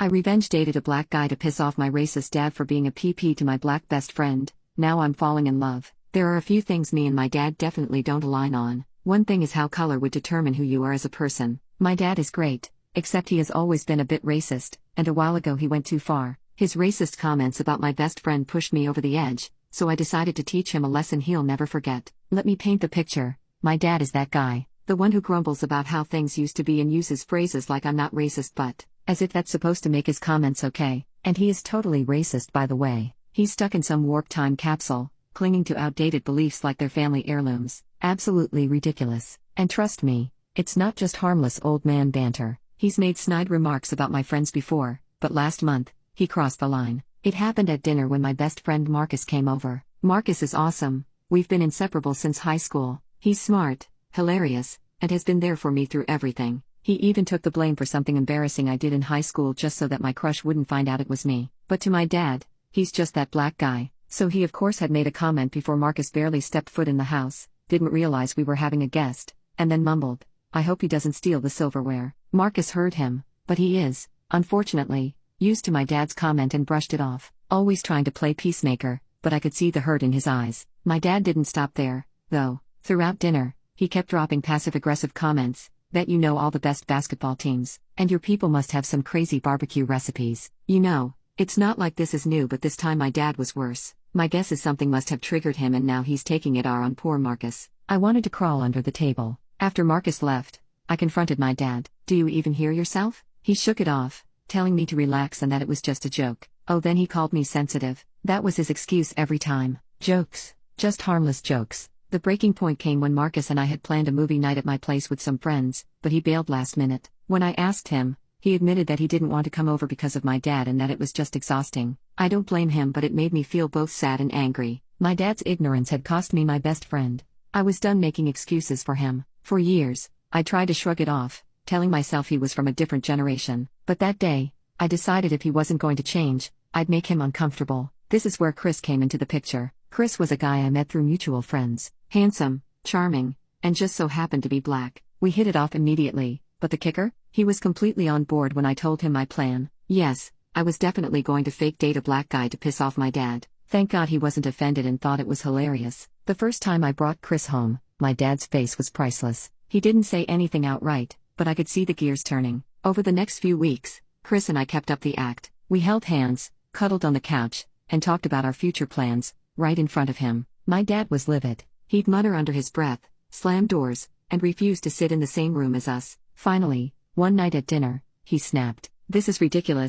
I revenge dated a black guy to piss off my racist dad for being a PP to my black best friend. Now I'm falling in love. There are a few things me and my dad definitely don't align on. One thing is how color would determine who you are as a person. My dad is great, except he has always been a bit racist, and a while ago he went too far. His racist comments about my best friend pushed me over the edge, so I decided to teach him a lesson he'll never forget. Let me paint the picture. My dad is that guy, the one who grumbles about how things used to be and uses phrases like "I'm not racist but," as if that's supposed to make his comments okay. And he is totally racist, by the way. He's stuck in some warped time capsule, clinging to outdated beliefs like they're family heirlooms. Absolutely ridiculous. And trust me, it's not just harmless old man banter. He's made snide remarks about my friends before, but last month, he crossed the line. It happened at dinner when my best friend Marcus came over. Marcus is awesome. We've been inseparable since high school. He's smart, hilarious, and has been there for me through everything. He even took the blame for something embarrassing I did in high school just so that my crush wouldn't find out it was me. But to my dad, he's just that black guy. So he of course had made a comment before Marcus barely stepped foot in the house, didn't realize we were having a guest, and then mumbled, "I hope he doesn't steal the silverware." Marcus heard him, but he is, unfortunately, used to my dad's comment and brushed it off, always trying to play peacemaker, but I could see the hurt in his eyes. My dad didn't stop there, though. Throughout dinner, he kept dropping passive-aggressive comments. "Bet you know all the best basketball teams, and your people must have some crazy barbecue recipes. You know, it's not like this is new, but this time my dad was worse. My guess is something must have triggered him and now he's taking it on poor Marcus." I wanted to crawl under the table. After Marcus left, I confronted my dad. "Do you even hear yourself?" He shook it off, telling me to relax and that it was just a joke. Oh, then he called me sensitive. That was his excuse every time. Jokes. Just harmless jokes. The breaking point came when Marcus and I had planned a movie night at my place with some friends, but he bailed last minute. When I asked him, he admitted that he didn't want to come over because of my dad and that it was just exhausting. I don't blame him, but it made me feel both sad and angry. My dad's ignorance had cost me my best friend. I was done making excuses for him. For years, I tried to shrug it off, telling myself he was from a different generation. But that day, I decided if he wasn't going to change, I'd make him uncomfortable. This is where Chris came into the picture. Chris was a guy I met through mutual friends. Handsome, charming, and just so happened to be black. We hit it off immediately, but the kicker? He was completely on board when I told him my plan. Yes, I was definitely going to fake date a black guy to piss off my dad. Thank God he wasn't offended and thought it was hilarious. The first time I brought Chris home, my dad's face was priceless. He didn't say anything outright, but I could see the gears turning. Over the next few weeks, Chris and I kept up the act. We held hands, cuddled on the couch, and talked about our future plans, right in front of him. My dad was livid. He'd mutter under his breath, slam doors, and refuse to sit in the same room as us. Finally, one night at dinner, he snapped, "This is ridiculous.